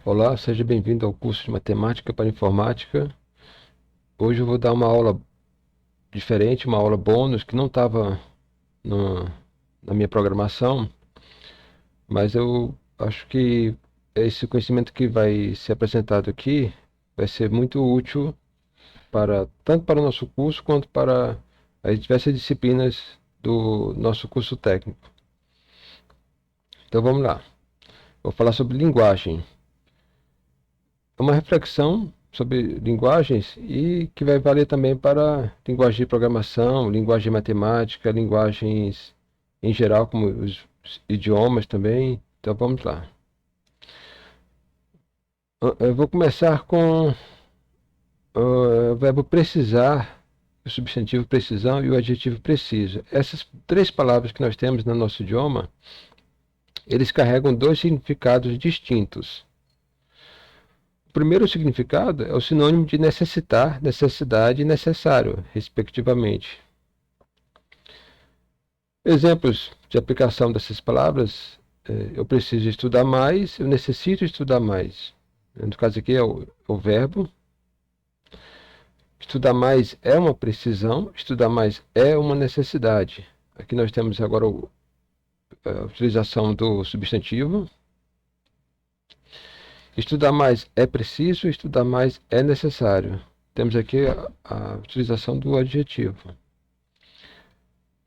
Olá, seja bem-vindo ao curso de Matemática para Informática. Hoje eu vou dar uma aula diferente, uma aula bônus que não estava na minha programação, mas eu acho que esse conhecimento que vai ser apresentado aqui vai ser muito útil para tanto para o nosso curso quanto para as diversas disciplinas do nosso curso técnico. Então vamos lá. Vou falar sobre linguagem. É uma reflexão sobre linguagens e que vai valer também para linguagem de programação, linguagem matemática, linguagens em geral, como os idiomas também. Então vamos lá. Eu vou começar com o verbo precisar, o substantivo precisão e o adjetivo preciso. Essas três palavras que nós temos no nosso idioma, eles carregam dois significados distintos. O primeiro significado é o sinônimo de necessitar, necessidade e necessário, respectivamente. Exemplos de aplicação dessas palavras: eu preciso estudar mais, eu necessito estudar mais. No caso aqui é o verbo. Estudar mais é uma precisão, estudar mais é uma necessidade. Aqui nós temos agora a utilização do substantivo. Estudar mais é preciso, estudar mais é necessário. Temos aqui a utilização do adjetivo.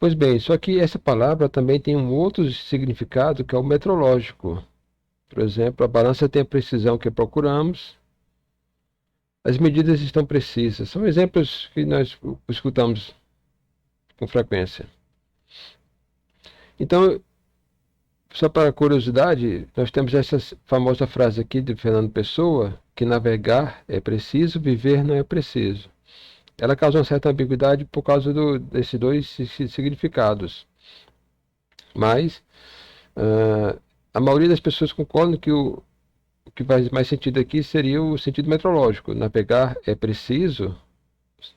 Pois bem, só que essa palavra também tem um outro significado que é o metrológico. Por exemplo, a balança tem a precisão que procuramos, as medidas estão precisas. São exemplos que nós escutamos com frequência. Então, só para curiosidade, nós temos essa famosa frase aqui de Fernando Pessoa, que navegar é preciso, viver não é preciso. Ela causa uma certa ambiguidade por causa desses dois significados. Mas a maioria das pessoas concordam que o que faz mais sentido aqui seria o sentido meteorológico. Navegar é preciso,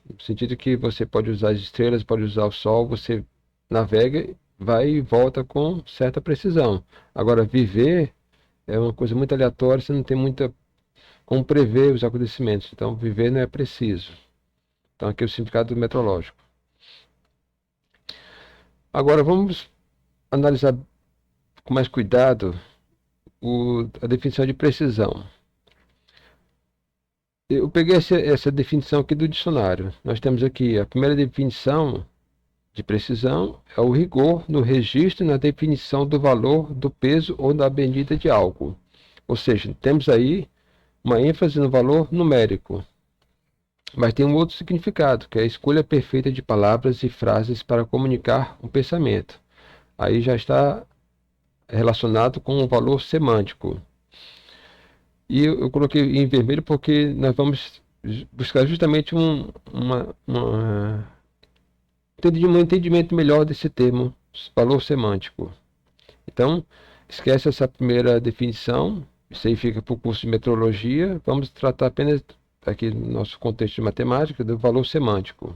no sentido que você pode usar as estrelas, pode usar o sol, você navega, vai e volta com certa precisão. Agora, viver é uma coisa muito aleatória, você não tem muita como prever os acontecimentos. Então, viver não é preciso. Então, aqui é o significado meteorológico. Agora, vamos analisar com mais cuidado a definição de precisão. Eu peguei essa definição aqui do dicionário. Nós temos aqui a primeira definição de precisão é o rigor no registro e na definição do valor, do peso ou da medida de algo. Ou seja, temos aí uma ênfase no valor numérico. Mas tem um outro significado, que é a escolha perfeita de palavras e frases para comunicar um pensamento. Aí já está relacionado com o valor semântico. E eu coloquei em vermelho porque nós vamos buscar justamente um entendimento melhor desse termo, valor semântico. Então, esquece essa primeira definição, isso aí fica para o curso de metrologia, vamos tratar apenas, aqui no nosso contexto de matemática, do valor semântico.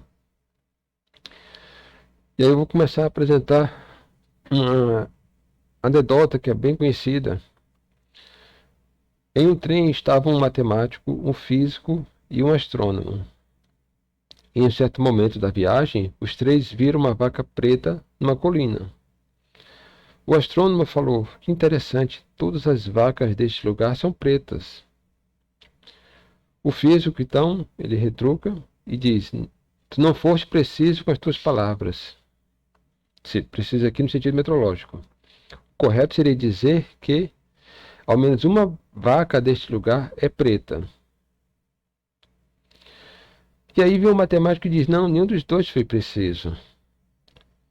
E aí eu vou começar a apresentar uma anedota que é bem conhecida. Em um trem estavam um matemático, um físico e um astrônomo. Em um certo momento da viagem, os três viram uma vaca preta numa colina. O astrônomo falou: que interessante, todas as vacas deste lugar são pretas. O físico, então, ele retruca e diz: tu não foste preciso com as tuas palavras. Se precisa aqui no sentido metrológico. O correto seria dizer que ao menos uma vaca deste lugar é preta. E aí vem o matemático e diz: não, nenhum dos dois foi preciso.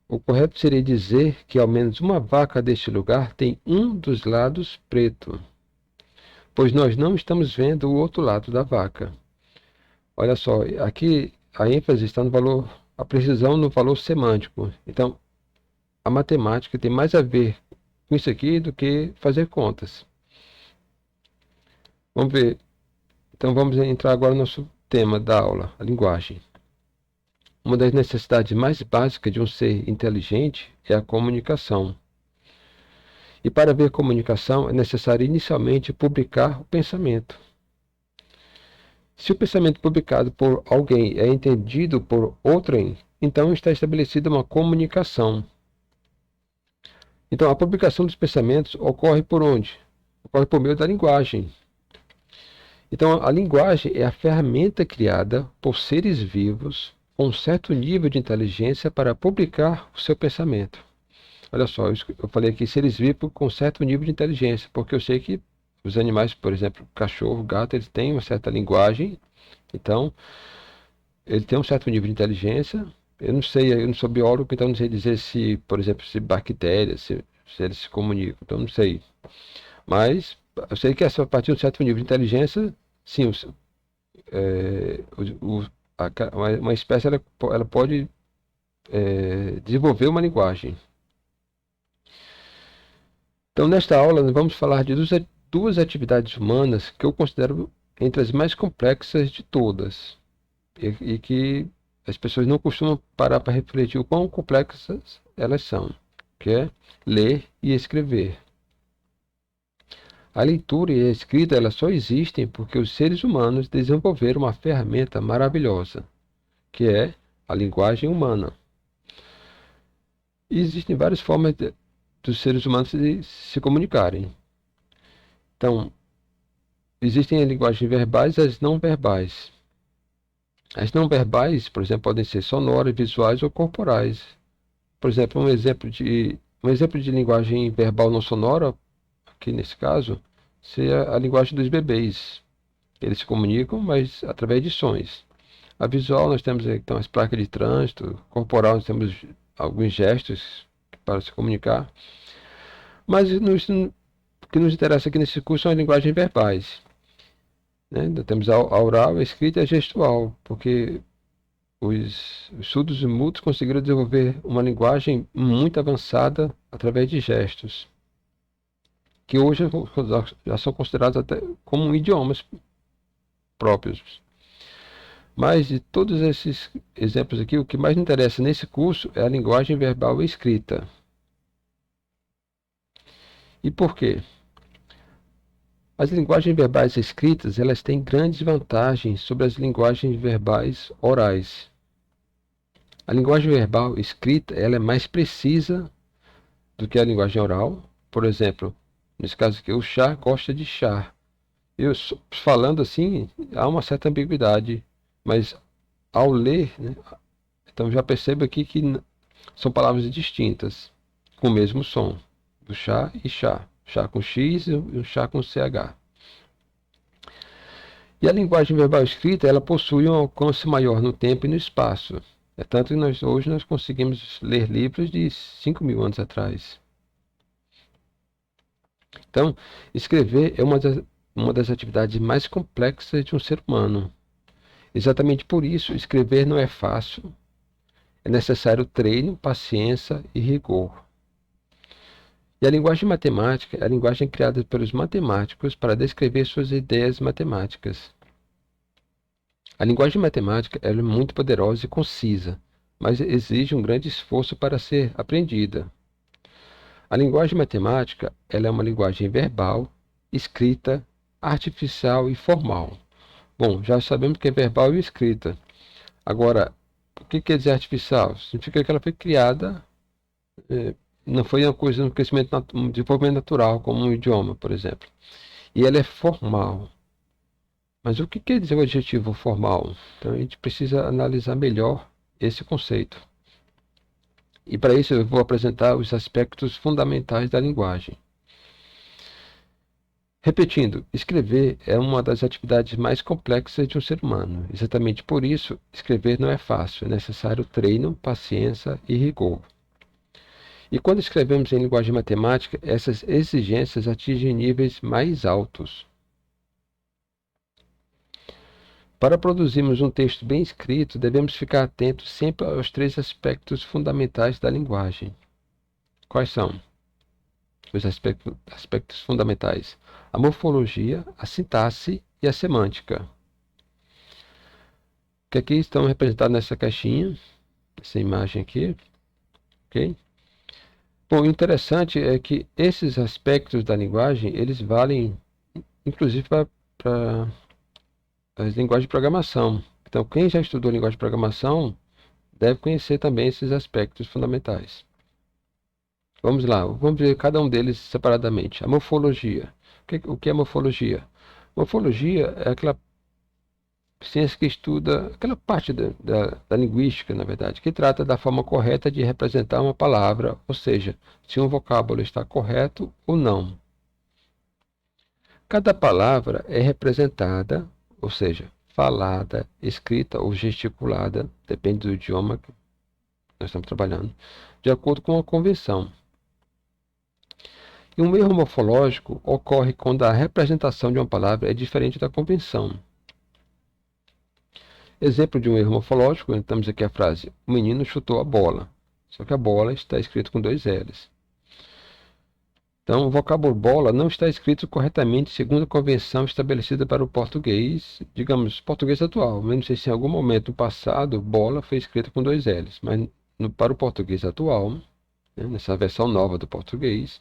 O correto seria dizer que ao menos uma vaca deste lugar tem um dos lados preto, pois nós não estamos vendo o outro lado da vaca. Olha só, aqui a ênfase está no valor, a precisão no valor semântico. Então, a matemática tem mais a ver com isso aqui do que fazer contas. Vamos ver. Então, vamos entrar agora no nosso tema da aula, a linguagem. Uma das necessidades mais básicas de um ser inteligente é a comunicação. E para ver comunicação é necessário inicialmente publicar o pensamento. Se o pensamento publicado por alguém é entendido por outrem, então está estabelecida uma comunicação. Então, a publicação dos pensamentos ocorre por onde? Ocorre por meio da linguagem. Então, a linguagem é a ferramenta criada por seres vivos com um certo nível de inteligência para publicar o seu pensamento. Olha só, eu falei aqui seres vivos com um certo nível de inteligência, porque eu sei que os animais, por exemplo, cachorro, gato, eles têm uma certa linguagem, então ele tem um certo nível de inteligência. Eu não sei, eu não sou biólogo, então não sei dizer se, por exemplo, se bactérias, se eles se comunicam, então não sei. Mas eu sei que a partir de um certo nível de inteligência, sim, uma espécie ela pode desenvolver uma linguagem. Então, nesta aula, nós vamos falar de duas atividades humanas que eu considero entre as mais complexas de todas e que as pessoas não costumam parar para refletir o quão complexas elas são, que é ler e escrever. A leitura e a escrita elas só existem porque os seres humanos desenvolveram uma ferramenta maravilhosa, que é a linguagem humana. E existem várias formas dos seres humanos de se comunicarem. Então, existem as linguagens verbais e as não verbais. As não verbais, por exemplo, podem ser sonoras, visuais ou corporais. Por exemplo, um exemplo de linguagem verbal não sonora, aqui nesse caso, seria a linguagem dos bebês. Eles se comunicam, mas através de sons. A visual, nós temos então as placas de trânsito. Corporal, nós temos alguns gestos para se comunicar. Mas o que nos interessa aqui nesse curso são as linguagens verbais. Né? Temos a oral, a escrita e a gestual, porque os surdos e mudos conseguiram desenvolver uma linguagem muito avançada através de gestos, que hoje já são considerados até como idiomas próprios. Mas de todos esses exemplos aqui, o que mais me interessa nesse curso é a linguagem verbal e escrita. E por quê? As linguagens verbais escritas, elas têm grandes vantagens sobre as linguagens verbais orais. A linguagem verbal escrita, ela é mais precisa do que a linguagem oral. Por exemplo, nesse caso aqui, o chá gosta de chá. Eu falando assim, há uma certa ambiguidade, mas ao ler, né, então já percebo aqui que são palavras distintas, com o mesmo som, do chá e chá. Chá com X e um chá com CH. E a linguagem verbal escrita, ela possui um alcance maior no tempo e no espaço. É tanto que hoje nós conseguimos ler livros de 5.000 anos atrás. Então, escrever é uma das atividades mais complexas de um ser humano. Exatamente por isso, escrever não é fácil. É necessário treino, paciência e rigor. E a linguagem matemática é a linguagem criada pelos matemáticos para descrever suas ideias matemáticas. A linguagem matemática ela é muito poderosa e concisa, mas exige um grande esforço para ser aprendida. A linguagem matemática ela é uma linguagem verbal, escrita, artificial e formal. Bom, já sabemos que é verbal e escrita. Agora, o que quer dizer artificial? Significa que ela foi criada, não foi uma coisa, um desenvolvimento natural, como um idioma, por exemplo. E ela é formal. Mas o que quer dizer o adjetivo formal? Então a gente precisa analisar melhor esse conceito. E para isso eu vou apresentar os aspectos fundamentais da linguagem. Repetindo, escrever é uma das atividades mais complexas de um ser humano. Exatamente por isso, escrever não é fácil, é necessário treino, paciência e rigor. E quando escrevemos em linguagem matemática, essas exigências atingem níveis mais altos. Para produzirmos um texto bem escrito, devemos ficar atentos sempre aos três aspectos fundamentais da linguagem. Quais são os aspectos fundamentais? A morfologia, a sintaxe e a semântica. Que aqui estão representados nessa caixinha, essa imagem aqui, ok? Bom, o interessante é que esses aspectos da linguagem, eles valem inclusive para as linguagens de programação. Então, quem já estudou linguagem de programação deve conhecer também esses aspectos fundamentais. Vamos lá, vamos ver cada um deles separadamente. A morfologia. O que é morfologia? Morfologia é aquela ciência que estuda, aquela parte da linguística, na verdade, que trata da forma correta de representar uma palavra, ou seja, se um vocábulo está correto ou não. Cada palavra é representada, ou seja, falada, escrita ou gesticulada, depende do idioma que nós estamos trabalhando, de acordo com a convenção. E um erro morfológico ocorre quando a representação de uma palavra é diferente da convenção. Exemplo de um erro morfológico, temos aqui a frase: o menino chutou a bola. Só que a bola está escrito com 2 L's. Então, o vocábulo bola não está escrito corretamente segundo a convenção estabelecida para o português, digamos, português atual. Eu não sei se em algum momento no passado bola foi escrita com 2 L's, mas para o português atual, né, nessa versão nova do português,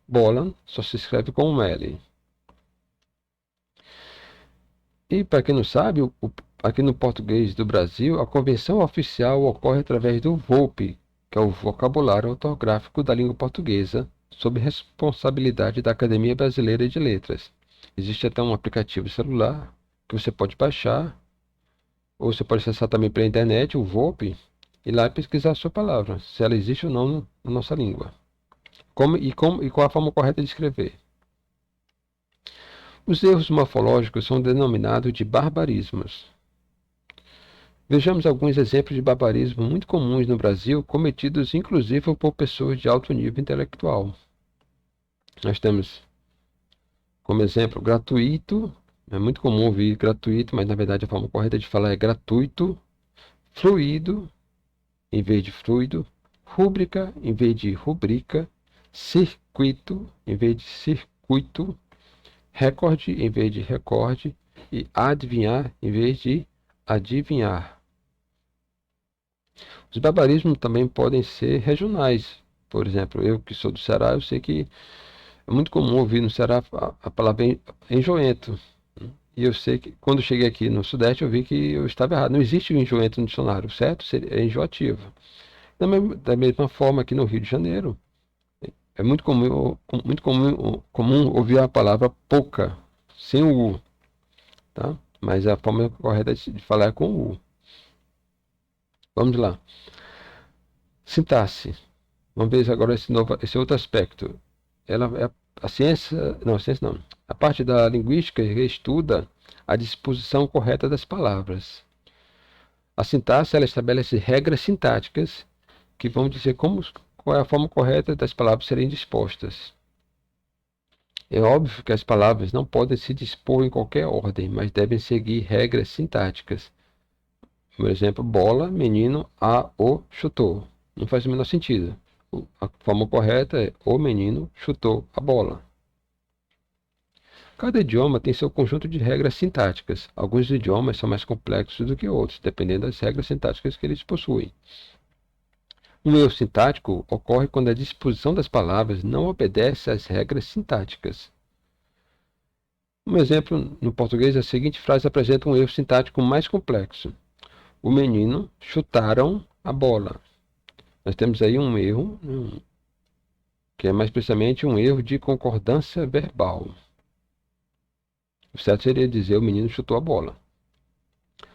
bola só se escreve com um L. E para quem não sabe, aqui no português do Brasil, a convenção oficial ocorre através do VOLPE, que é o vocabulário ortográfico da língua portuguesa, sob responsabilidade da Academia Brasileira de Letras. Existe até um aplicativo celular que você pode baixar, ou você pode acessar também pela internet, o VOLPE, e lá pesquisar a sua palavra, se ela existe ou não na nossa língua. E qual a forma correta de escrever. Os erros morfológicos são denominados de barbarismos. Vejamos alguns exemplos de barbarismo muito comuns no Brasil, cometidos inclusive por pessoas de alto nível intelectual. Nós temos como exemplo gratuito, é muito comum ouvir gratuito, mas na verdade a forma correta de falar é gratuito, fluido em vez de fluido, rúbrica em vez de rubrica, circuito em vez de circuito, recorde em vez de recorde e adivinhar em vez de adivinhar. Os barbarismos também podem ser regionais. Por exemplo, eu que sou do Ceará, eu sei que é muito comum ouvir no Ceará a palavra enjoento. E eu sei que quando cheguei aqui no Sudeste eu vi que eu estava errado. Não existe o enjoento no dicionário, certo? É enjoativo. Da mesma forma aqui no Rio de Janeiro, é comum ouvir a palavra pouca, sem o U, tá? Mas a forma correta de falar é com o U. Vamos lá. Sintaxe. Vamos ver agora esse outro aspecto. Ela é a ciência não. A parte da linguística estuda a disposição correta das palavras. A sintaxe ela estabelece regras sintáticas que vão dizer qual é a forma correta das palavras serem dispostas. É óbvio que as palavras não podem se dispor em qualquer ordem, mas devem seguir regras sintáticas. Por exemplo, bola, menino, o chutou. Não faz o menor sentido. A forma correta é o menino chutou a bola. Cada idioma tem seu conjunto de regras sintáticas. Alguns idiomas são mais complexos do que outros, dependendo das regras sintáticas que eles possuem. Um erro sintático ocorre quando a disposição das palavras não obedece às regras sintáticas. Um exemplo no português, a seguinte frase apresenta um erro sintático mais complexo. O menino chutaram a bola. Nós temos aí um erro, que é mais precisamente um erro de concordância verbal. O certo seria dizer o menino chutou a bola.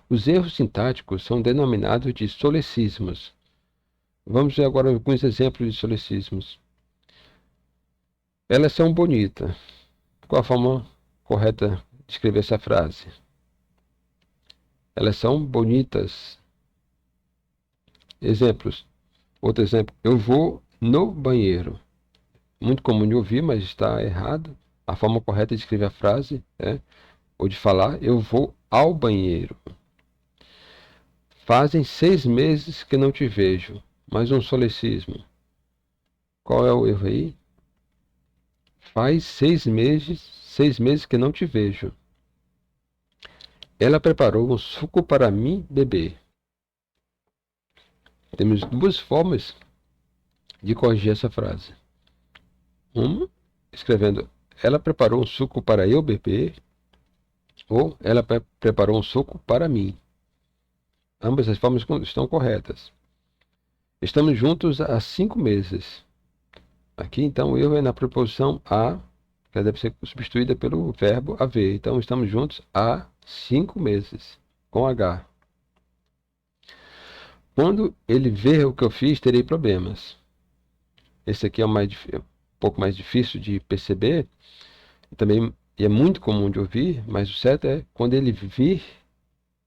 Os erros sintáticos são denominados de solecismos. Vamos ver agora alguns exemplos de solecismos. Elas são bonitas. Qual a forma correta de escrever essa frase? Elas são bonitas. Exemplos. Outro exemplo. Eu vou no banheiro. Muito comum de ouvir, mas está errado. A forma correta de escrever a frase ou de falar, eu vou ao banheiro. Fazem 6 meses que não te vejo. Mais um solecismo. Qual é o erro aí? Faz 6 meses que não te vejo. Ela preparou um suco para mim beber. Temos 2 formas de corrigir essa frase. escrevendo ela preparou um suco para eu beber ou ela preparou um suco para mim. Ambas as formas estão corretas. Estamos juntos há 5 meses. Aqui, então, o erro é na preposição a, que deve ser substituída pelo verbo haver. Então, estamos juntos há 5 meses, com H. Quando ele ver o que eu fiz, terei problemas. Esse aqui é um pouco mais difícil de perceber, também é muito comum de ouvir, mas o certo é, quando ele vir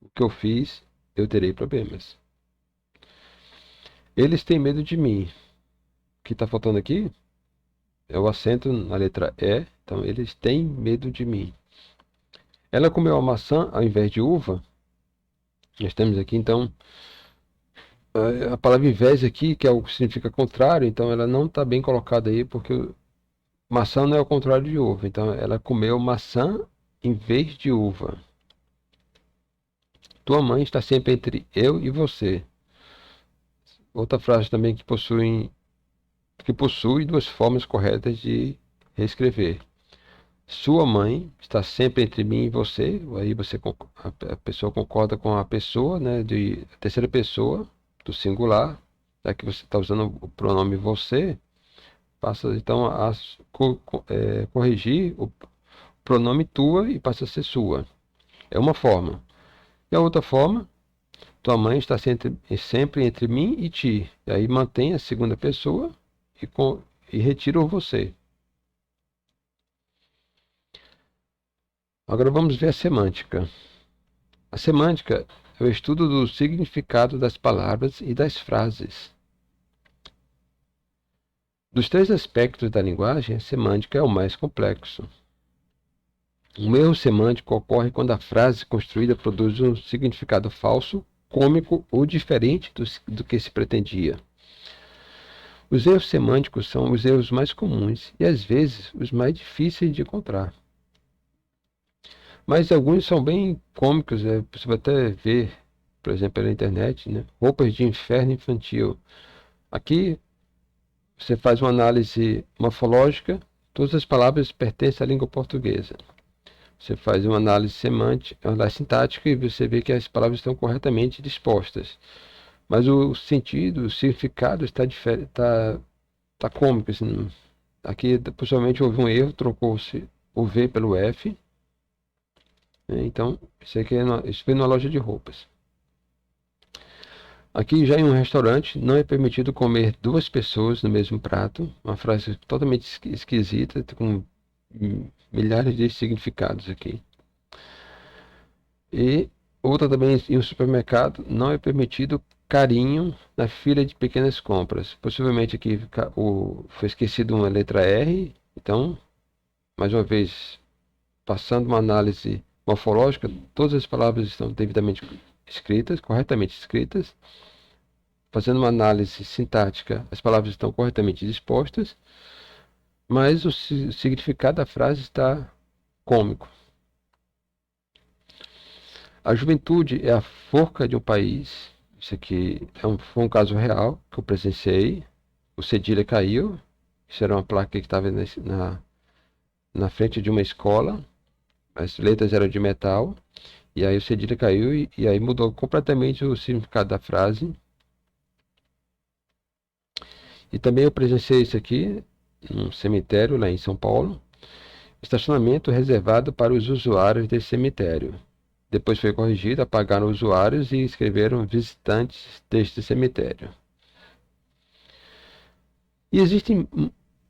o que eu fiz, eu terei problemas. Eles têm medo de mim. O que está faltando aqui é o acento na letra E, então eles têm medo de mim. Ela comeu a maçã ao invés de uva. Nós temos aqui, então, a palavra invés aqui, que é o que significa contrário, então ela não está bem colocada aí, porque maçã não é o contrário de uva. Então, ela comeu maçã em vez de uva. Tua mãe está sempre entre eu e você. Outra frase também que possui duas formas corretas de reescrever. Sua mãe está sempre entre mim e você. Aí a pessoa concorda com a pessoa, né, de terceira pessoa do singular, já que você está usando o pronome você, passa então a corrigir o pronome tua e passa a ser sua. É uma forma. E a outra forma, tua mãe está sempre entre mim e ti. E aí mantém a segunda pessoa e retira o você. Agora vamos ver a semântica. A semântica é o estudo do significado das palavras e das frases. Dos três aspectos da linguagem, a semântica é o mais complexo. Um erro semântico ocorre quando a frase construída produz um significado falso, cômico ou diferente do que se pretendia. Os erros semânticos são os erros mais comuns e, às vezes, os mais difíceis de encontrar. Mas alguns são bem cômicos, você vai até ver, por exemplo, pela internet, né? Roupas de inferno infantil. Aqui você faz uma análise morfológica, todas as palavras pertencem à língua portuguesa. Você faz uma análise semântica, uma análise sintática e você vê que as palavras estão corretamente dispostas. Mas o sentido, o significado está diferente, está cômico. Assim. Aqui possivelmente houve um erro, trocou-se o V pelo F. Então, isso foi numa loja de roupas. Aqui já em um restaurante, não é permitido comer duas pessoas no mesmo prato. Uma frase totalmente esquisita, com milhares de significados aqui. E outra também, em um supermercado, não é permitido carinho na fila de pequenas compras. Possivelmente aqui foi esquecido uma letra R. Então, mais uma vez, passando uma análise morfológica, todas as palavras estão devidamente escritas, corretamente escritas. Fazendo uma análise sintática, as palavras estão corretamente dispostas, mas o significado da frase está cômico. A juventude é a forca de um país. Isso aqui foi um caso real que eu presenciei. O cedilha caiu. Isso era uma placa que estava na frente de uma escola. As letras eram de metal. E aí o cedilha caiu e aí mudou completamente o significado da frase. E também eu presenciei isso aqui, num cemitério lá em São Paulo. Estacionamento reservado para os usuários desse cemitério. Depois foi corrigido, apagaram usuários e escreveram visitantes deste cemitério. E existem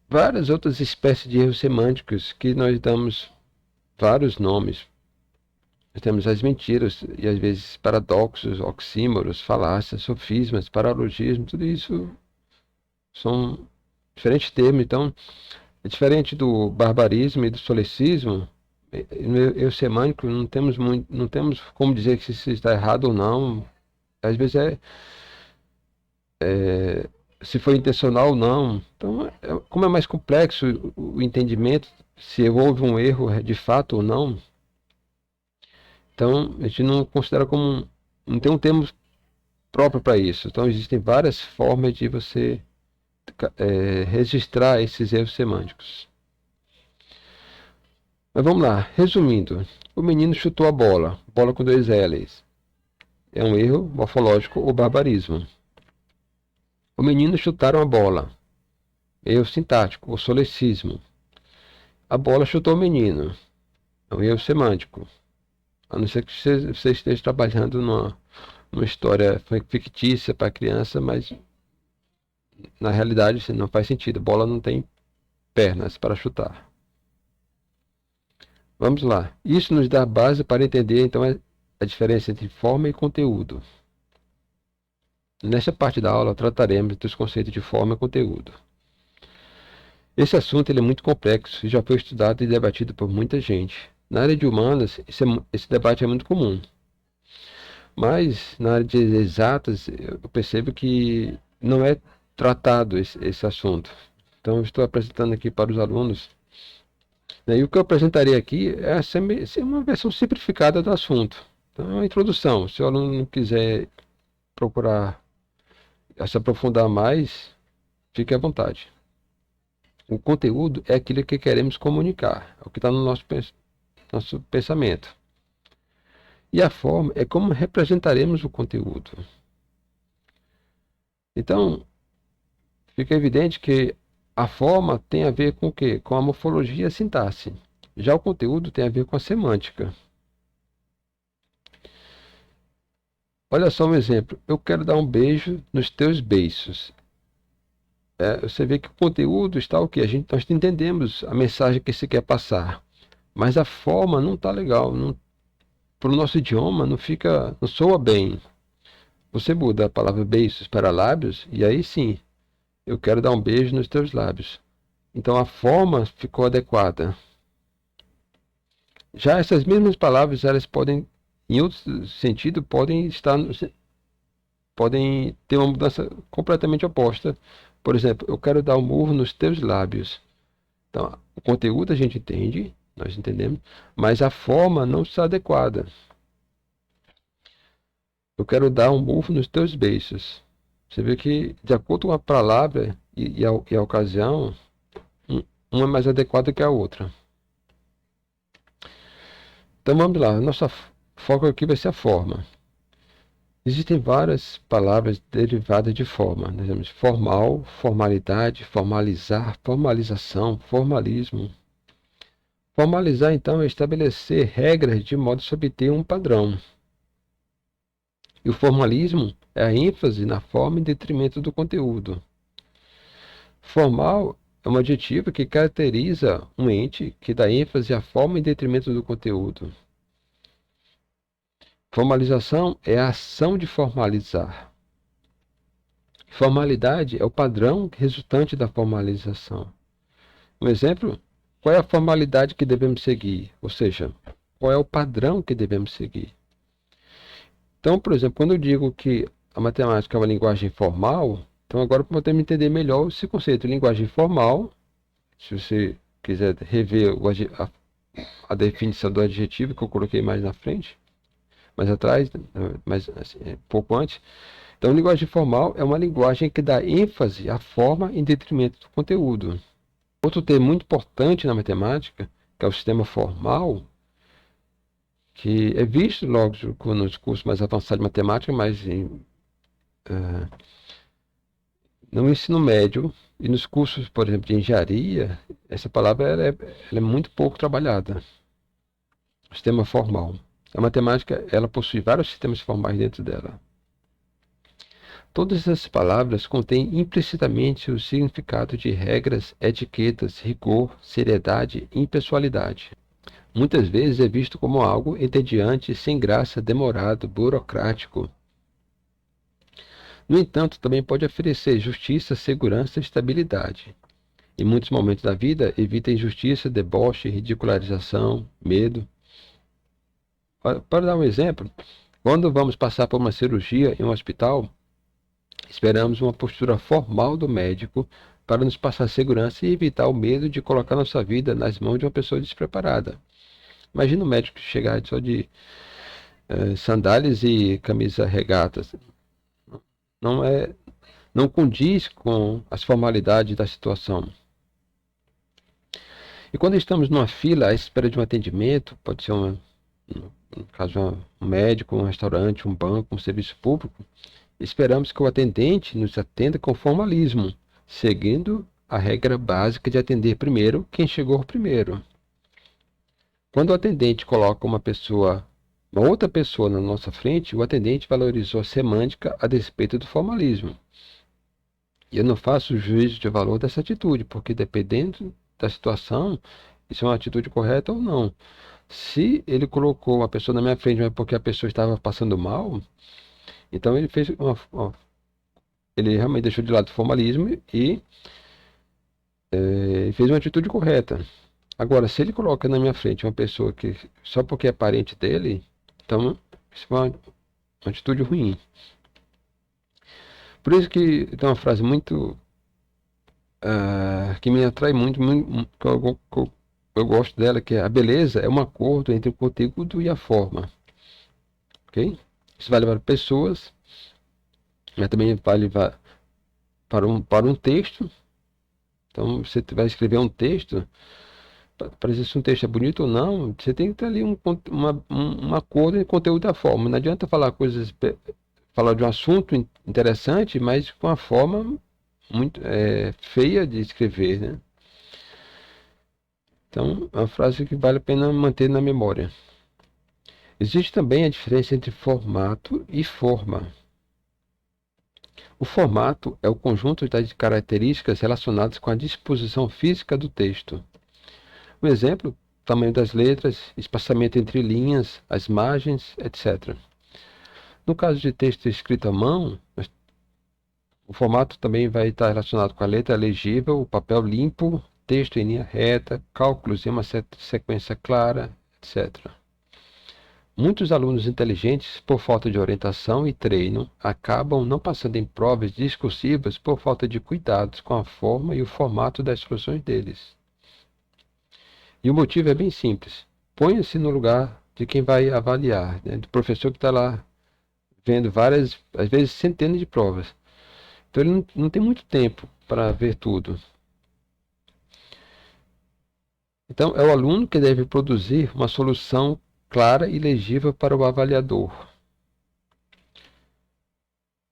várias outras espécies de erros semânticos que nós damos vários nomes. Nós temos as mentiras e às vezes paradoxos, oxímoros, falácias, sofismas, paralogismo, tudo isso são diferentes termos. Então, é diferente do barbarismo e do solecismo. No erro semântico não temos como dizer que se está errado ou não. Às vezes se foi intencional ou não. Então, como é mais complexo o entendimento, se houve um erro de fato ou não, então a gente não considera como, não tem um termo próprio para isso. Então existem várias formas de você registrar esses erros semânticos. Mas vamos lá, resumindo. O menino chutou a bola, bola com 2 L's. É um erro morfológico ou barbarismo. O menino chutaram a bola. Erro sintático ou solecismo. A bola chutou o menino. É um erro semântico. A não ser que você esteja trabalhando numa história fictícia para criança, mas na realidade não faz sentido. A bola não tem pernas para chutar. Vamos lá. Isso nos dá base para entender então a diferença entre forma e conteúdo. Nesta parte da aula trataremos dos conceitos de forma e conteúdo. Esse assunto ele é muito complexo e já foi estudado e debatido por muita gente. Na área de humanas, esse debate é muito comum. Mas na área de exatas, eu percebo que não é tratado esse assunto. Então, eu estou apresentando aqui para os alunos. Né, e o que eu apresentarei aqui é uma versão simplificada do assunto. Então, é uma introdução. Se o aluno não quiser procurar se aprofundar mais, fique à vontade. O conteúdo é aquilo que queremos comunicar, é o que está no nosso pensamento. E a forma é como representaremos o conteúdo. Então, fica evidente que a forma tem a ver com o quê? Com a morfologia e a sintaxe. Já o conteúdo tem a ver com a semântica. Olha só um exemplo. Eu quero dar um beijo nos teus beiços. Você vê que o conteúdo está o quê? Nós entendemos a mensagem que se quer passar. Mas a forma não está legal. Para o nosso idioma não soa bem. Você muda a palavra beiços para lábios e aí sim, eu quero dar um beijo nos teus lábios. Então a forma ficou adequada. Já essas mesmas palavras, elas podem, em outro sentido, podem ter uma mudança completamente oposta. Por exemplo, eu quero dar um murro nos teus lábios. Então, o conteúdo a gente entende, nós entendemos, mas a forma não está adequada. Eu quero dar um murro nos teus beiços. Você vê que, de acordo com a palavra e a ocasião, uma é mais adequada que a outra. Então vamos lá, nosso foco aqui vai ser a forma. Existem várias palavras derivadas de forma. Nós temos formal, formalidade, formalizar, formalização, formalismo. Formalizar, então, é estabelecer regras de modo a obter um padrão. E o formalismo é a ênfase na forma em detrimento do conteúdo. Formal é um adjetivo que caracteriza um ente que dá ênfase à forma em detrimento do conteúdo. Formalização é a ação de formalizar. Formalidade é o padrão resultante da formalização. Um exemplo, qual é a formalidade que devemos seguir? Ou seja, qual é o padrão que devemos seguir? Então, por exemplo, quando eu digo que a matemática é uma linguagem formal, então agora podemos entender melhor esse conceito. Linguagem formal, se você quiser rever a definição do adjetivo que eu coloquei mais na frente, mais atrás, mais assim, pouco antes. Então, linguagem formal é uma linguagem que dá ênfase à forma em detrimento do conteúdo. Outro termo muito importante na matemática, que é o sistema formal, que é visto logo nos cursos mais avançados de matemática, mas no ensino médio e nos cursos, por exemplo, de engenharia, essa palavra ela é muito pouco trabalhada. Sistema formal. A matemática ela possui vários sistemas formais dentro dela. Todas essas palavras contêm implicitamente o significado de regras, etiquetas, rigor, seriedade e impessoalidade. Muitas vezes é visto como algo entediante, sem graça, demorado, burocrático. No entanto, também pode oferecer justiça, segurança e estabilidade. Em muitos momentos da vida, evita injustiça, deboche, ridicularização, medo. Para dar um exemplo, quando vamos passar por uma cirurgia em um hospital, esperamos uma postura formal do médico para nos passar segurança e evitar o medo de colocar nossa vida nas mãos de uma pessoa despreparada. Imagina o médico chegar só de sandálias e camisa regata. Não é não condiz com as formalidades da situação. E quando estamos numa fila à espera de um atendimento, pode ser no caso um médico, um restaurante, um banco, um serviço público, esperamos que o atendente nos atenda com formalismo, seguindo a regra básica de atender primeiro quem chegou primeiro. Quando o atendente coloca uma outra pessoa na nossa frente, o atendente valorizou a semântica a despeito do formalismo. E eu não faço juízo de valor dessa atitude, porque dependendo da situação, isso é uma atitude correta ou não. Se ele colocou uma pessoa na minha frente, mas porque a pessoa estava passando mal, então ele ele realmente deixou de lado o formalismo e fez uma atitude correta. Agora, se ele coloca na minha frente uma pessoa que só porque é parente dele, então isso é uma atitude ruim. Por isso que tem uma frase muito que me atrai muito, que eu gosto dela, que é: a beleza é um acordo entre o conteúdo e a forma. Ok? Isso vale para pessoas, mas também vale para um texto. Então, você vai escrever um texto, para dizer se um texto é bonito ou não, você tem que ter ali um acordo entre o conteúdo e a forma. Não adianta falar de um assunto interessante, mas com a forma muito feia de escrever, né? Então, é uma frase que vale a pena manter na memória. Existe também a diferença entre formato e forma. O formato é o conjunto das características relacionadas com a disposição física do texto. Um exemplo: tamanho das letras, espaçamento entre linhas, as margens, etc. No caso de texto escrito à mão, o formato também vai estar relacionado com a letra legível, o papel limpo, texto em linha reta, cálculos em uma sequência clara, etc. Muitos alunos inteligentes, por falta de orientação e treino, acabam não passando em provas discursivas por falta de cuidados com a forma e o formato das soluções deles. E o motivo é bem simples. Ponha-se no lugar de quem vai avaliar, né, do professor que está lá vendo várias, às vezes centenas de provas. Então ele não tem muito tempo para ver tudo. Então é o aluno que deve produzir uma solução clara e legível para o avaliador.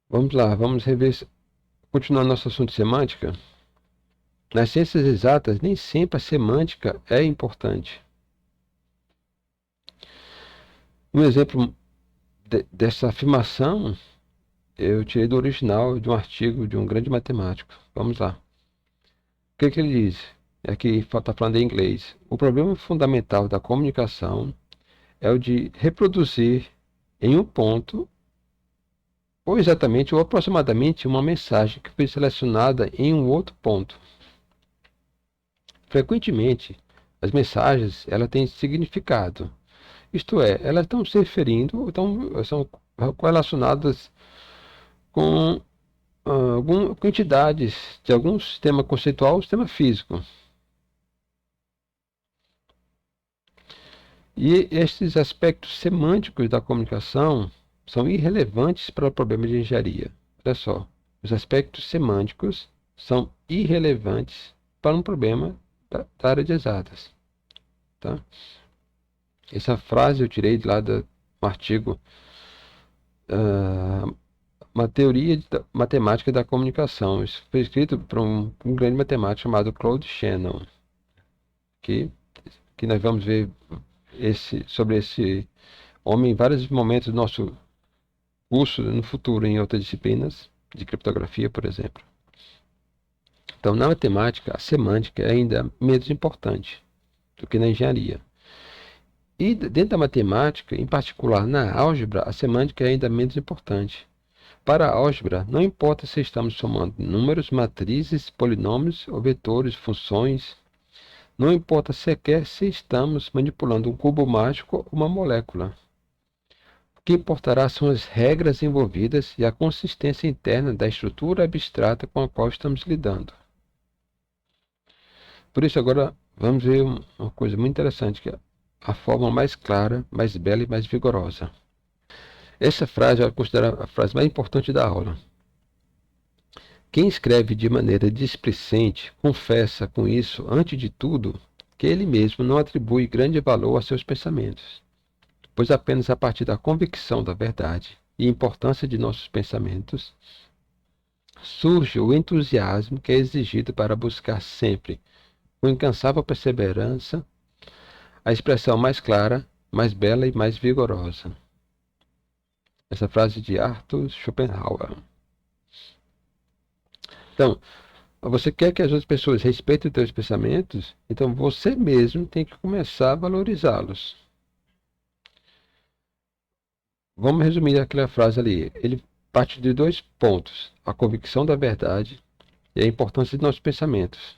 Vamos lá, vamos continuar nosso assunto de semântica. Nas ciências exatas, nem sempre a semântica é importante. Um exemplo dessa afirmação eu tirei do original de um artigo de um grande matemático. Vamos lá. O que ele diz? Aqui está falando em inglês. O problema fundamental da comunicação é o de reproduzir em um ponto, ou exatamente ou aproximadamente, uma mensagem que foi selecionada em um outro ponto. Frequentemente, as mensagens têm significado. Isto é, elas estão se referindo, são relacionadas com com entidades de algum sistema conceitual ou sistema físico. E estes aspectos semânticos da comunicação são irrelevantes para o problema de engenharia. Olha só, os aspectos semânticos são irrelevantes para um problema da área de exatas. Tá? Essa frase eu tirei de lá do artigo Uma teoria matemática da comunicação. Isso foi escrito por um grande matemático chamado Claude Shannon, que nós vamos ver sobre esse homem em vários momentos do nosso curso no futuro, em outras disciplinas, de criptografia, por exemplo. Então, na matemática, a semântica é ainda menos importante do que na engenharia. E dentro da matemática, em particular na álgebra, a semântica é ainda menos importante. Para a álgebra, não importa se estamos somando números, matrizes, polinômios ou vetores, funções. Não importa sequer se estamos manipulando um cubo mágico ou uma molécula. O que importará são as regras envolvidas e a consistência interna da estrutura abstrata com a qual estamos lidando. Por isso, agora vamos ver uma coisa muito interessante, que é a forma mais clara, mais bela e mais vigorosa. Essa frase eu considero a frase mais importante da aula. Quem escreve de maneira displicente confessa com isso, antes de tudo, que ele mesmo não atribui grande valor a seus pensamentos, pois apenas a partir da convicção da verdade e importância de nossos pensamentos surge o entusiasmo que é exigido para buscar sempre, com incansável perseverança, a expressão mais clara, mais bela e mais vigorosa. Essa frase de Arthur Schopenhauer. Então, você quer que as outras pessoas respeitem os teus pensamentos? Então você mesmo tem que começar a valorizá-los. Vamos resumir aquela frase ali. Ele parte de dois pontos: a convicção da verdade e a importância de nossos pensamentos.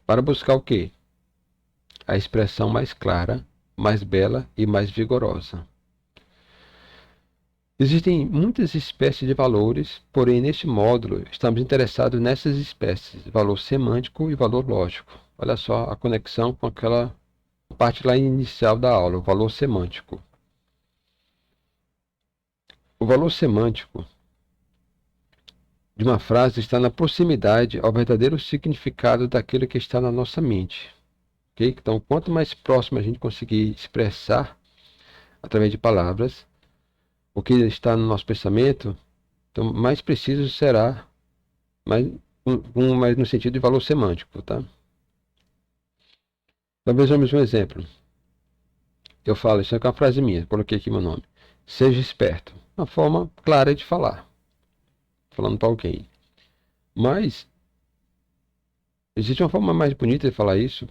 Para buscar o quê? A expressão mais clara, mais bela e mais vigorosa. Existem muitas espécies de valores, porém neste módulo estamos interessados nessas espécies, valor semântico e valor lógico. Olha só a conexão com aquela parte lá inicial da aula, o valor semântico. O valor semântico de uma frase está na proximidade ao verdadeiro significado daquilo que está na nossa mente. Okay? Então, quanto mais próximo a gente conseguir expressar através de palavras o que está no nosso pensamento, então mais preciso será, mais no sentido de valor semântico, tá? Então vejamos um exemplo. Eu falo, isso aqui é uma frase minha, coloquei aqui meu nome. Seja esperto. Uma forma clara de falar. Falando para alguém. Mas, existe uma forma mais bonita de falar isso.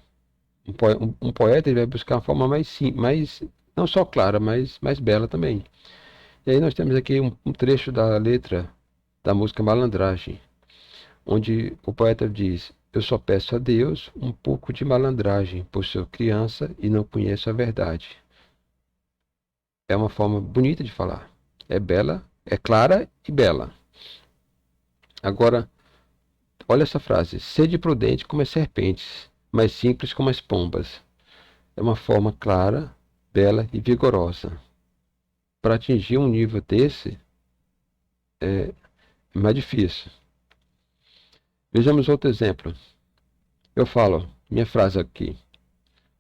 Um poeta ele vai buscar uma forma mais não só clara, mas mais bela também. E aí nós temos aqui um trecho da letra da música Malandragem, onde o poeta diz: eu só peço a Deus um pouco de malandragem, pois sou criança e não conheço a verdade. É uma forma bonita de falar. É bela, é clara e bela. Agora, olha essa frase: sede prudente como as serpentes, mas simples como as pombas. É uma forma clara, bela e vigorosa. Para atingir um nível desse, é mais difícil. Vejamos outro exemplo. Eu falo, minha frase aqui: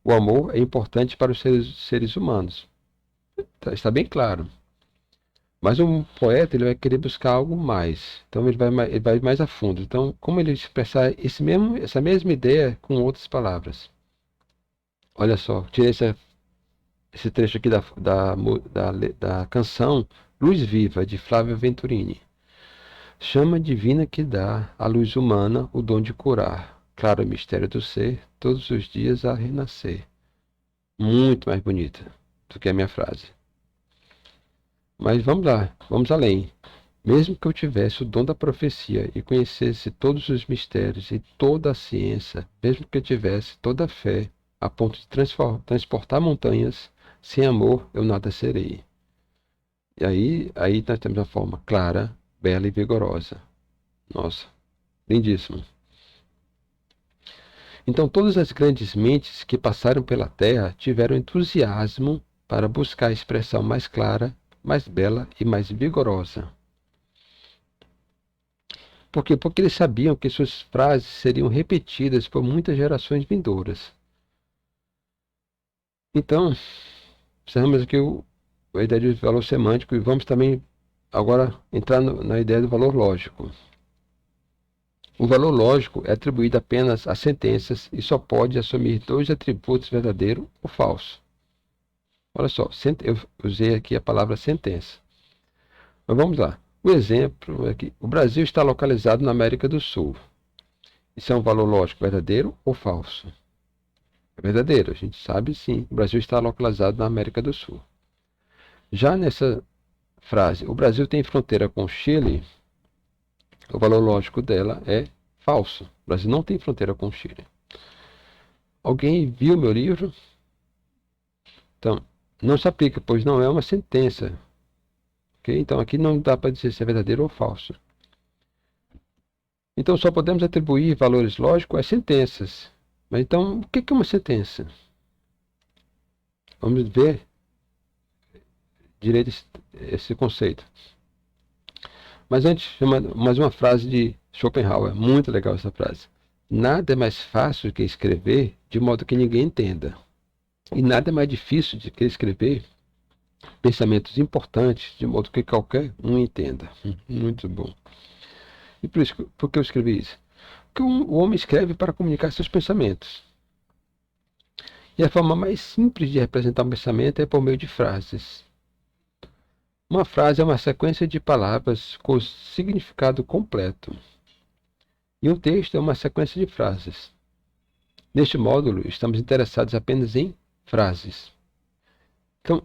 o amor é importante para os seres humanos. Está bem claro. Mas um poeta ele vai querer buscar algo mais. Então ele vai mais a fundo. Então, como ele expressar essa mesma ideia com outras palavras? Olha só, tirei esse trecho aqui da canção Luz Viva, de Flávio Venturini. Chama divina que dá à luz humana o dom de curar. Claro mistério do ser, todos os dias a renascer. Muito mais bonita do que a minha frase. Mas vamos lá, vamos além. Mesmo que eu tivesse o dom da profecia e conhecesse todos os mistérios e toda a ciência, mesmo que eu tivesse toda a fé, a ponto de transportar montanhas, sem amor eu nada serei. E aí nós temos uma forma clara, bela e vigorosa. Nossa, lindíssimo. Então todas as grandes mentes que passaram pela Terra tiveram entusiasmo para buscar a expressão mais clara, mais bela e mais vigorosa. Por quê? Porque eles sabiam que suas frases seriam repetidas por muitas gerações vindouras. Então, precisamos aqui a ideia de valor semântico e vamos também agora entrar na ideia do valor lógico. O valor lógico é atribuído apenas a sentenças e só pode assumir dois atributos, verdadeiro ou falso. Olha só, eu usei aqui a palavra sentença. Mas vamos lá. O exemplo é que o Brasil está localizado na América do Sul. Isso é um valor lógico verdadeiro ou falso? É verdadeiro, a gente sabe sim. O Brasil está localizado na América do Sul. Já nessa frase, o Brasil tem fronteira com o Chile, o valor lógico dela é falso. O Brasil não tem fronteira com o Chile. Alguém viu meu livro? Então, não se aplica, pois não é uma sentença. Okay? Então, aqui não dá para dizer se é verdadeiro ou falso. Então, só podemos atribuir valores lógicos às sentenças. Mas então, o que é uma sentença? Vamos ver direito esse conceito. Mas antes, mais uma frase de Schopenhauer, muito legal essa frase. Nada é mais fácil que escrever de modo que ninguém entenda. E nada é mais difícil do que escrever pensamentos importantes de modo que qualquer um entenda. Muito bom. E por que eu escrevi isso? Porque o homem escreve para comunicar seus pensamentos. E a forma mais simples de representar um pensamento é por meio de frases. Uma frase é uma sequência de palavras com significado completo. E um texto é uma sequência de frases. Neste módulo, estamos interessados apenas em frases. Então,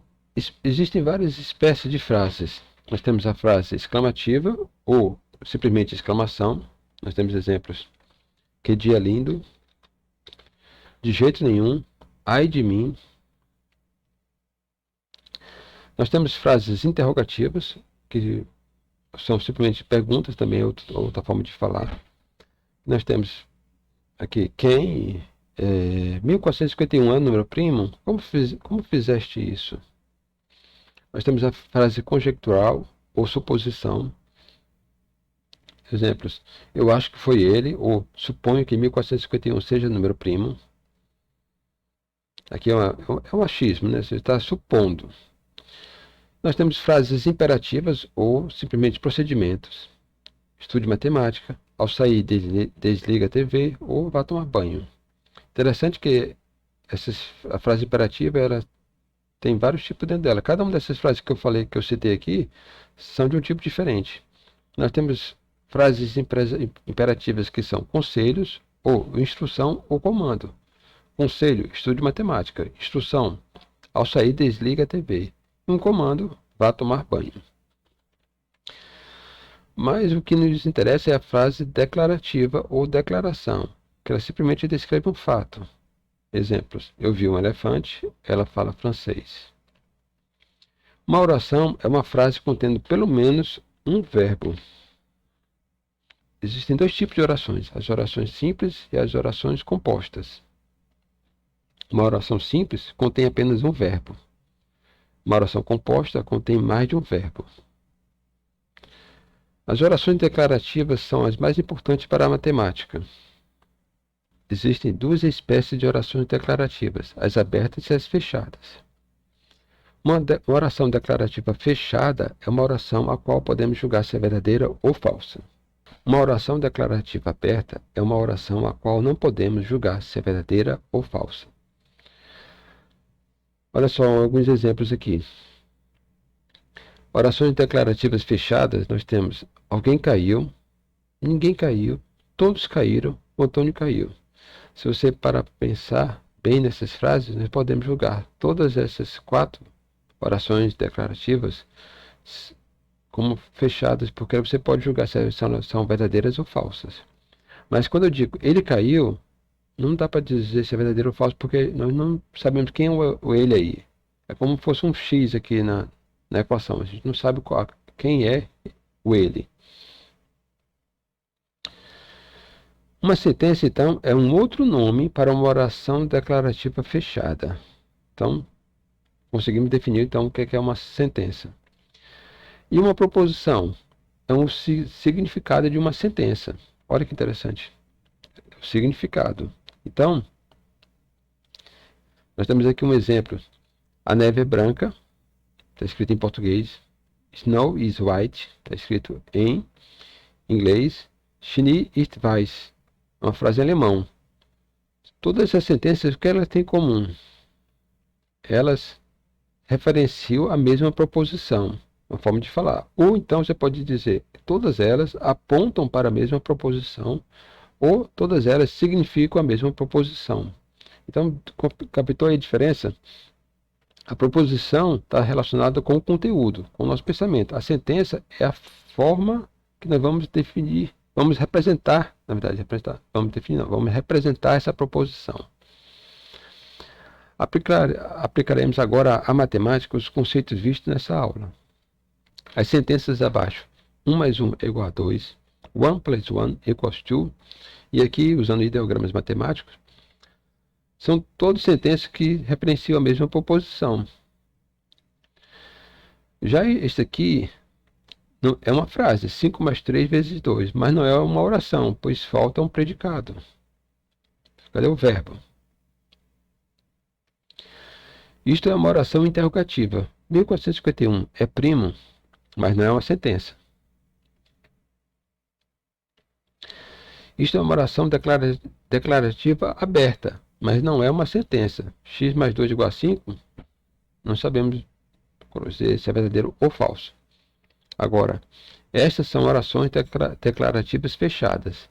existem várias espécies de frases. Nós temos a frase exclamativa ou simplesmente exclamação. Nós temos exemplos. Que dia lindo. De jeito nenhum. Ai de mim. Nós temos frases interrogativas, que são simplesmente perguntas, também é outra forma de falar. Nós temos aqui, quem? 1451 ano, número primo? Como fizeste isso? Nós temos a frase conjectural ou suposição. Exemplos, eu acho que foi ele, ou suponho que 1451 seja número primo. Aqui é um achismo, né? Você está supondo. Nós temos frases imperativas ou simplesmente procedimentos. Estude matemática, ao sair desliga a TV ou vá tomar banho. Interessante que a frase imperativa ela tem vários tipos dentro dela. Cada uma dessas frases que eu falei, que eu citei aqui, são de um tipo diferente. Nós temos frases imperativas que são conselhos, ou instrução ou comando. Conselho, estude matemática. Instrução, ao sair desliga a TV. Um comando, vá tomar banho. Mas o que nos interessa é a frase declarativa ou declaração, que ela simplesmente descreve um fato. Exemplos, eu vi um elefante, ela fala francês. Uma oração é uma frase contendo pelo menos um verbo. Existem dois tipos de orações, as orações simples e as orações compostas. Uma oração simples contém apenas um verbo. Uma oração composta contém mais de um verbo. As orações declarativas são as mais importantes para a matemática. Existem duas espécies de orações declarativas, as abertas e as fechadas. Uma oração declarativa fechada é uma oração a qual podemos julgar se é verdadeira ou falsa. Uma oração declarativa aberta é uma oração a qual não podemos julgar se é verdadeira ou falsa. Olha só alguns exemplos aqui. Orações declarativas fechadas, nós temos alguém caiu, ninguém caiu, todos caíram, o Antônio caiu. Se você parar para pensar bem nessas frases, nós podemos julgar todas essas 4 orações declarativas como fechadas, porque você pode julgar se são verdadeiras ou falsas. Mas quando eu digo ele caiu, não dá para dizer se é verdadeiro ou falso, porque nós não sabemos quem é o ele aí. É como se fosse um X aqui na equação. A gente não sabe quem é o ele. Uma sentença, então, é um outro nome para uma oração declarativa fechada. Então, conseguimos definir então o que é uma sentença. E uma proposição é um significado de uma sentença. Olha que interessante. O significado. Então, nós temos aqui um exemplo. A neve é branca, está escrito em português. Snow is white, está escrito em inglês. Schnee ist weiß, uma frase em alemão. Todas essas sentenças, o que elas têm em comum? Elas referenciam a mesma proposição, uma forma de falar. Ou então você pode dizer, todas elas apontam para a mesma proposição, ou todas elas significam a mesma proposição. Então, captou aí a diferença? A proposição está relacionada com o conteúdo, com o nosso pensamento. A sentença é a forma que nós vamos definir, vamos representar, na verdade, vamos representar essa proposição. Aplicaremos agora à matemática os conceitos vistos nessa aula. As sentenças abaixo. 1 mais 1 é igual a 2. 1 plus 1 equals 2. E aqui, usando ideogramas matemáticos, são todas sentenças que referenciam a mesma proposição. Já este aqui Não, é uma frase, 5 mais 3 vezes 2, mas não é uma oração, pois falta um predicado. Cadê o verbo? Isto é uma oração interrogativa. 1451 é primo, mas não é uma sentença. Isto é uma oração declarativa aberta, mas não é uma sentença. X mais 2 igual a 5, não sabemos se é verdadeiro ou falso. Agora, estas são orações declarativas fechadas.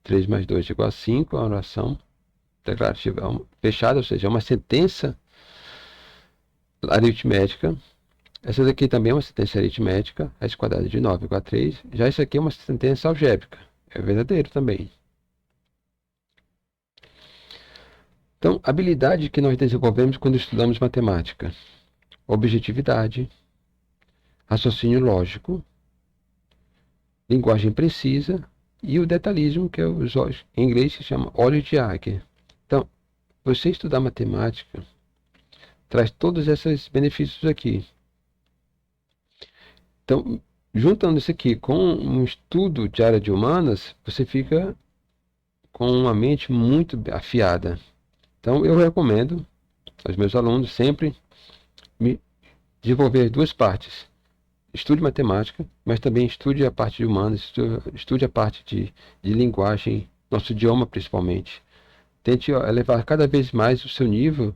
3 mais 2 igual a 5 é uma oração declarativa fechada, ou seja, é uma sentença aritmética. Essa daqui também é uma sentença aritmética, raiz quadrada de 9 igual a 3. Já isso aqui é uma sentença algébrica, é verdadeiro também. Então, habilidade que nós desenvolvemos quando estudamos matemática: objetividade, raciocínio lógico, linguagem precisa e o detalhismo, que em inglês se chama olho de águia. Então, você estudar matemática traz todos esses benefícios aqui. Então, juntando isso aqui com um estudo de área de humanas, você fica com uma mente muito afiada. Então, eu recomendo aos meus alunos sempre me desenvolver duas partes. Estude matemática, mas também estude a parte de humanas, estude a parte de linguagem, nosso idioma principalmente. Tente elevar cada vez mais o seu nível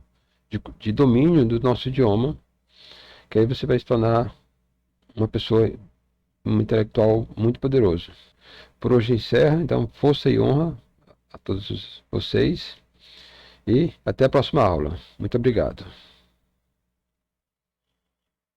de domínio do nosso idioma, que aí você vai se tornar uma pessoa, um intelectual muito poderoso. Por hoje encerra, então força e honra a todos vocês e até a próxima aula. Muito obrigado.